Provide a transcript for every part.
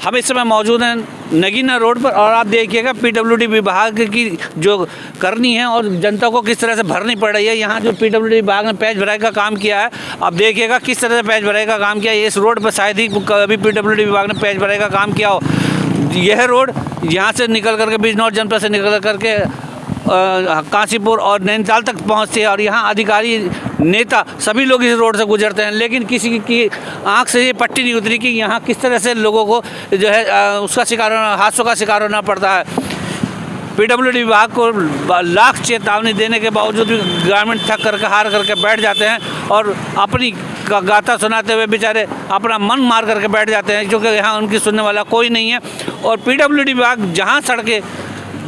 हम इस समय मौजूद हैं नगीना रोड पर और आप देखिएगा पीडब्ल्यूडी विभाग की जो करनी है और जनता को किस तरह से भरनी पड़ रही है। यहाँ जो पीडब्ल्यूडी विभाग ने पैच भराई का काम किया है, आप देखिएगा किस तरह से पैच भराई का काम किया है। इस रोड पर शायद ही कभी पीडब्ल्यूडी विभाग ने पैच भराई का काम किया हो। यह रोड यहाँ से निकल करके बिजनौर जनपद से निकल करके काशीपुर और नैनीताल तक पहुँचती है और यहाँ अधिकारी नेता सभी लोग इस रोड से गुजरते हैं, लेकिन किसी की आंख से ये पट्टी नहीं उतरी कि यहाँ किस तरह से लोगों को जो है उसका शिकार होना, हादसों का शिकार होना पड़ता है। पीडब्ल्यूडी विभाग को लाख चेतावनी देने के बावजूद भी ग्रामीण थक करके हार करके बैठ जाते हैं और अपनी गाथा सुनाते हुए बेचारे अपना मन मार करके बैठ जाते हैं, क्योंकि यहाँ उनकी सुनने वाला कोई नहीं है। और पीडब्ल्यूडी विभाग जहाँ सड़कें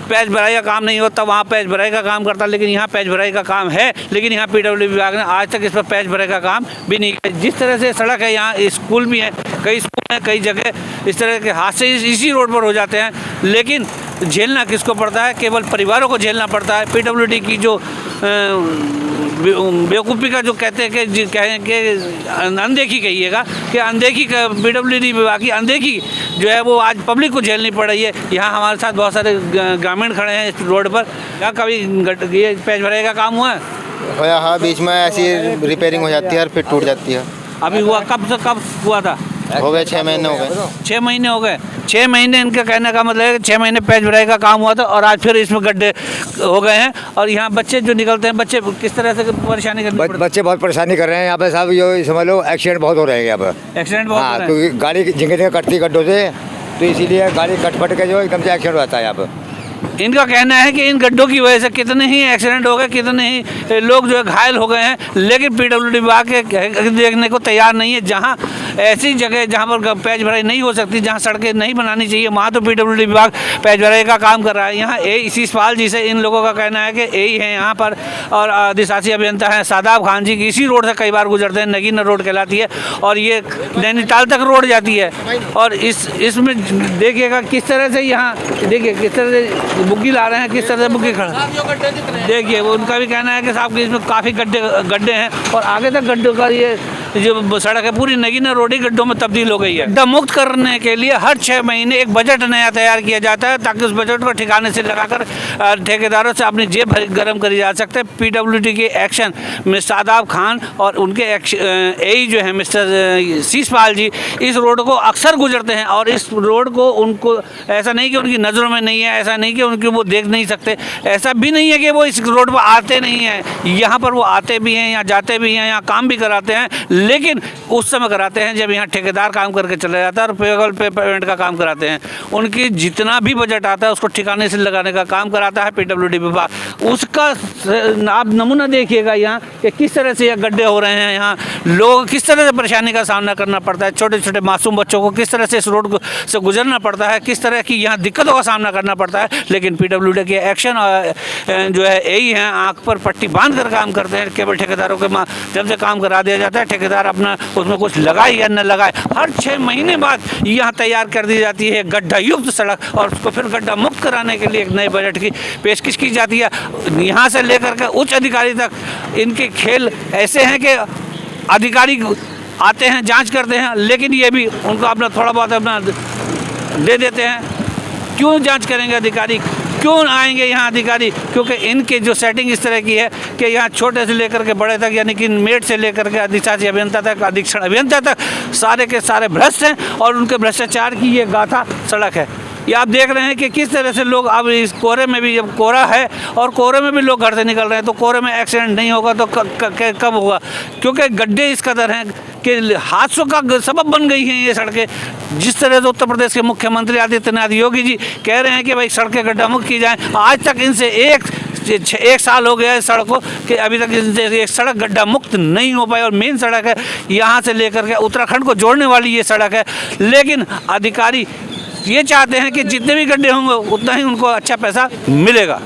पैच भराई का काम नहीं होता वहाँ पैच भराई का काम करता, लेकिन यहाँ पैच भराई का काम है, लेकिन यहाँ पीडब्ल्यूडी विभाग ने आज तक इस पर पैच भराई का काम भी नहीं किया। जिस तरह से सड़क है, यहाँ स्कूल भी है, कई स्कूल हैं, कई जगह इस तरह के हादसे इसी रोड पर हो जाते हैं, लेकिन झेलना किसको पड़ता है? केवल परिवारों को झेलना पड़ता है। पीडब्ल्यूडी की जो बेवकूफ़ी का जो कहते हैं कि अनदेखी कहिएगा कि अनदेखी पीडब्ल्यूडी विभाग की अनदेखी जो है वो आज पब्लिक को झेलनी पड़ रही है। यहाँ हमारे साथ बहुत सारे ग्रामीण खड़े हैं इस रोड पर। क्या कभी ये पैच भराई का काम हुआ है? हाँ, बीच में ऐसी रिपेयरिंग हो जाती है और फिर टूट जाती है। अभी हुआ कब हुआ था? हो गए 6 महीने हो गए। 6 महीने हो गए। 6 महीने इनका कहने का मतलब है कि 6 महीने पैच भराई का काम हुआ था और आज फिर इसमें गड्ढे हो गए हैं। और यहाँ बच्चे जो निकलते हैं, बच्चे किस तरह से परेशानी करनी पड़ती है? बच्चे बहुत परेशानी कर रहे हैं यहाँ पे साहब। ये समझ लो एक्सीडेंट बहुत हो रहे हैं यहाँ पे। एक्सीडेंट बहुत हो रहे हैं। क्योंकि गाड़ी जिंगे कटती गड्ढों से, तो इसीलिए गाड़ी कट के जो एकदम से एक्सीडेंट होता है यहाँ पे। इनका कहना है कि इन गड्ढों की वजह से कितने ही एक्सीडेंट हो गए, कितने ही लोग जो है घायल हो गए हैं, लेकिन पीडब्ल्यूडी विभाग के देखने को तैयार नहीं है। जहां ऐसी जगह जहां पर पैच भराई नहीं हो सकती, जहां सड़कें नहीं बनानी चाहिए, वहां तो पीडब्ल्यूडी विभाग पैच भराई का काम कर रहा है। यहाँ शिषपाल जी से इन लोगों का कहना है कि यही है यहाँ पर, और अधिशासी अभियंता हैं शादाब खान जी की इसी रोड से कई बार गुजरते हैं। नगीना रोड कहलाती है और ये नैनीताल तक रोड जाती है। और इसमें देखिएगा किस तरह से यहाँ देखिए किस तरह से बुग्गी ला रहे हैं, किस तरह से बुग्गी खड़ा देखिए। वो उनका भी कहना है कि साहब इसमें काफ़ी गड्ढे हैं और आगे तक गड्ढों का ये जो सड़क है पूरी नगीना रोड ही गड्ढों में तब्दील हो गई है। गड्ढा मुक्त करने के लिए हर 6 महीने एक बजट नया तैयार किया जाता है, ताकि उस बजट को ठिकाने से लगाकर ठेकेदारों से अपनी जेब गर्म करी जा सकते हैं। पीडब्ल्यूडी के एक्शन में शादाब खान और उनके एई जो है मिस्टर शिषपाल जी इस रोड को अक्सर गुजरते हैं और इस रोड को उनको ऐसा नहीं कि उनकी नज़रों में नहीं है, ऐसा नहीं कि उनकी वो देख नहीं सकते, ऐसा भी नहीं है कि वो इस रोड पर आते नहीं हैं। यहाँ पर वो आते भी हैं, यहाँ जाते भी हैं, यहाँ काम भी कराते हैं, लेकिन उस समय कराते हैं जब यहाँ ठेकेदार काम करके चले जाता है और पेबल पेमेंट का काम कराते हैं। उनकी जितना भी बजट आता है उसको ठिकाने से लगाने का काम कराता है पीडब्ल्यूडी विभाग। उसका आप नमूना देखिएगा यहाँ कि किस तरह से ये गड्ढे हो रहे हैं, यहाँ लोग किस तरह से परेशानी का सामना करना पड़ता है, छोटे छोटे मासूम बच्चों को किस तरह से इस रोड से गुजरना पड़ता है, किस तरह की यहाँ दिक्कतों का सामना करना पड़ता है। लेकिन पीडब्ल्यूडी के एक्शन जो है यही है, आँख पर पट्टी बांध कर काम करते हैं। केवल ठेकेदारों के जब से काम करा दिया जाता है, ठेकेदार अपना उसमें कुछ लगाए या न लगाए, हर 6 महीने बाद यहाँ तैयार कर दी जाती है गड्ढा युक्त सड़क और उसको फिर गड्ढा मुक्त कराने के लिए एक नए बजट की पेशकश की जाती है। यहाँ से लेकर के उच्च अधिकारी तक इनके खेल ऐसे हैं कि अधिकारी आते हैं, जांच करते हैं, लेकिन ये भी उनको अपना थोड़ा बहुत अपना दे देते हैं। क्यों जांच करेंगे अधिकारी, क्यों आएंगे यहाँ अधिकारी? क्योंकि इनके जो सेटिंग इस तरह की है कि यहाँ छोटे से लेकर के बड़े तक, यानी कि मेड से लेकर के अधिशासी अभियंता तक, अधीक्षण अभियंता तक सारे के सारे भ्रष्ट हैं और उनके भ्रष्टाचार की ये गाथा सड़क है। ये आप देख रहे हैं कि किस तरह से लोग अब इस कोहरे में भी, जब कोहरा है और कोहरे में भी लोग घर से निकल रहे हैं, तो कोहरे में एक्सीडेंट नहीं होगा तो कब होगा? क्योंकि गड्ढे इस कदर हैं कि हादसों का सबब बन गई हैं ये सड़कें। जिस तरह से उत्तर प्रदेश के मुख्यमंत्री आदित्यनाथ योगी जी कह रहे हैं कि भाई सड़कें गड्ढा मुक्त की जाएँ, आज तक इनसे एक साल हो गया है सड़कों के, अभी तक इनसे एक सड़क गड्ढा मुक्त नहीं हो पाई। और मेन सड़क है यहाँ से लेकर के उत्तराखंड को जोड़ने वाली ये सड़क है, लेकिन अधिकारी ये चाहते हैं कि जितने भी गड्ढे होंगे उतना ही उनको अच्छा पैसा मिलेगा।